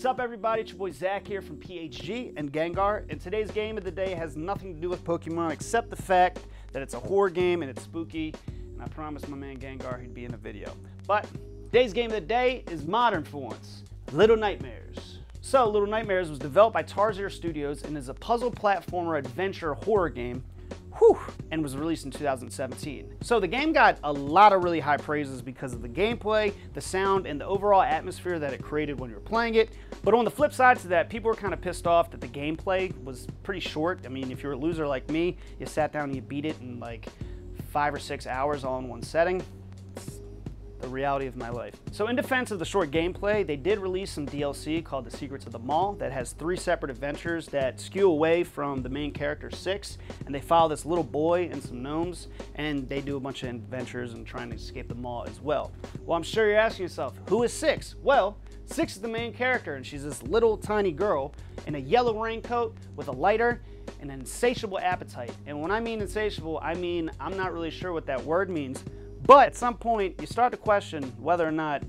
What's up, everybody? It's your boy Zach here from PHG and Gengar, and today's game of the day has nothing to do with Pokemon except the fact that it's a horror game and it's spooky, and I promised my man Gengar he'd be in the video. But today's game of the day is modern for once, Little Nightmares. So, Little Nightmares was developed by Tarsier Studios and is a puzzle platformer adventure horror game, and was released in 2017. So the game got a lot of really high praises because of the gameplay, the sound, and the overall atmosphere that it created when you were playing it. But on the flip side to that, people were kind of pissed off that the gameplay was pretty short. I mean, if you're a loser like me, you sat down and you beat it in like 5 or 6 hours all in one setting. The reality of my life. So in defense of the short gameplay, they did release some DLC called The Secrets of the Mall that has 3 separate adventures that skew away from the main character 6, and they follow this little boy and some gnomes, and they do a bunch of adventures and trying to escape the mall as well. Well, I'm sure you're asking yourself, who is 6? Well, 6 is the main character, and she's this little tiny girl in a yellow raincoat with a lighter and an insatiable appetite. And when I mean insatiable, I mean I'm not really sure what that word means. But at some point, you start to question whether or not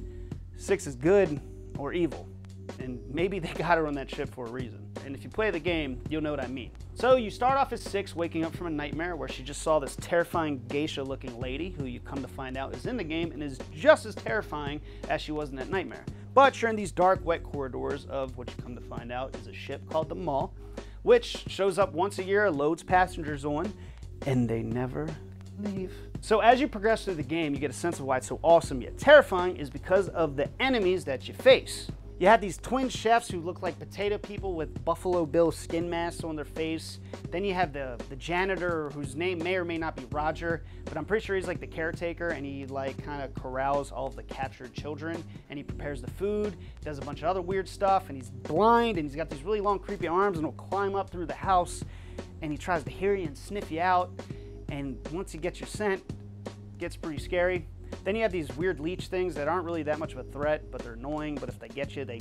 6 is good or evil. And maybe they got her on that ship for a reason. And if you play the game, you'll know what I mean. So you start off as 6 waking up from a nightmare where she just saw this terrifying geisha-looking lady who you come to find out is in the game and is just as terrifying as she was in that nightmare. But you're in these dark, wet corridors of what you come to find out is a ship called the Mall, which shows up once a year, loads passengers on, and they never leave. So as you progress through the game, you get a sense of why it's so awesome yet terrifying is because of the enemies that you face. You have these twin chefs who look like potato people with Buffalo Bill skin masks on their face. Then you have the janitor whose name may or may not be Roger, but I'm pretty sure he's like the caretaker, and he like kind of corrals all of the captured children, and he prepares the food, does a bunch of other weird stuff, and he's blind, and he's got these really long creepy arms, and he'll climb up through the house, and he tries to hear you and sniff you out. And once he gets your scent, it gets pretty scary. Then you have these weird leech things that aren't really that much of a threat, but they're annoying. But if they get you, they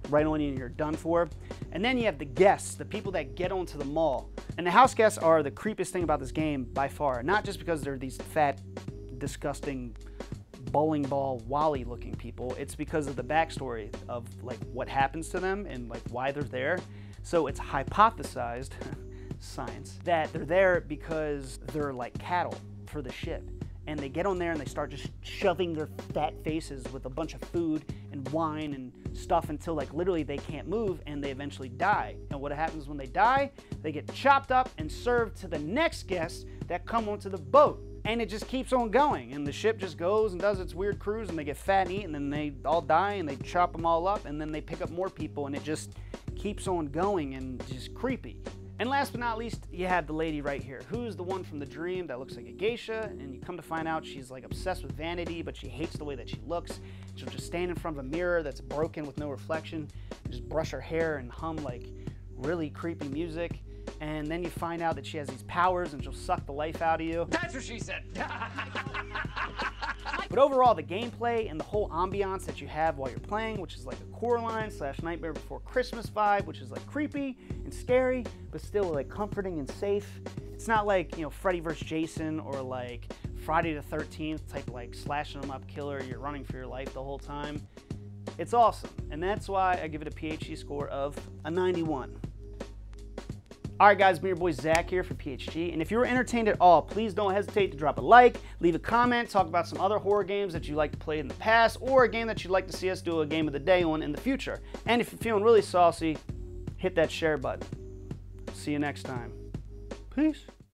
right on you and you're done for. And then you have the guests, the people that get onto the mall. And the house guests are the creepiest thing about this game by far. Not just because they're these fat, disgusting, bowling ball, Wally looking people. It's because of the backstory of like what happens to them and like why they're there. So it's hypothesized science that they're there because they're like cattle for the ship, and they get on there and they start just shoving their fat faces with a bunch of food and wine and stuff until like literally they can't move, and they eventually die. And what happens when they die, they get chopped up and served to the next guests that come onto the boat, and it just keeps on going, and the ship just goes and does its weird cruise, and they get fat and eat, and then they all die, and they chop them all up, and then they pick up more people, and it just keeps on going and just creepy. And last but not least, you have the lady right here, who's the one from the dream that looks like a geisha, and you come to find out she's like obsessed with vanity, but she hates the way that she looks. She'll just stand in front of a mirror that's broken with no reflection, and just brush her hair and hum like really creepy music. And then you find out that she has these powers and she'll suck the life out of you. That's what she said. But overall, the gameplay and the whole ambiance that you have while you're playing, which is like a Coraline / Nightmare Before Christmas vibe, which is like creepy and scary, but still like comforting and safe. It's not like, you know, Freddy vs. Jason or like Friday the 13th type like slashing them up killer, you're running for your life the whole time. It's awesome, and that's why I give it a PHG score of a 91. Alright guys, me your boy Zach here for PHG, and if you were entertained at all, please don't hesitate to drop a like, leave a comment, talk about some other horror games that you like to play in the past, or a game that you'd like to see us do a game of the day on in the future. And if you're feeling really saucy, hit that share button. See you next time. Peace.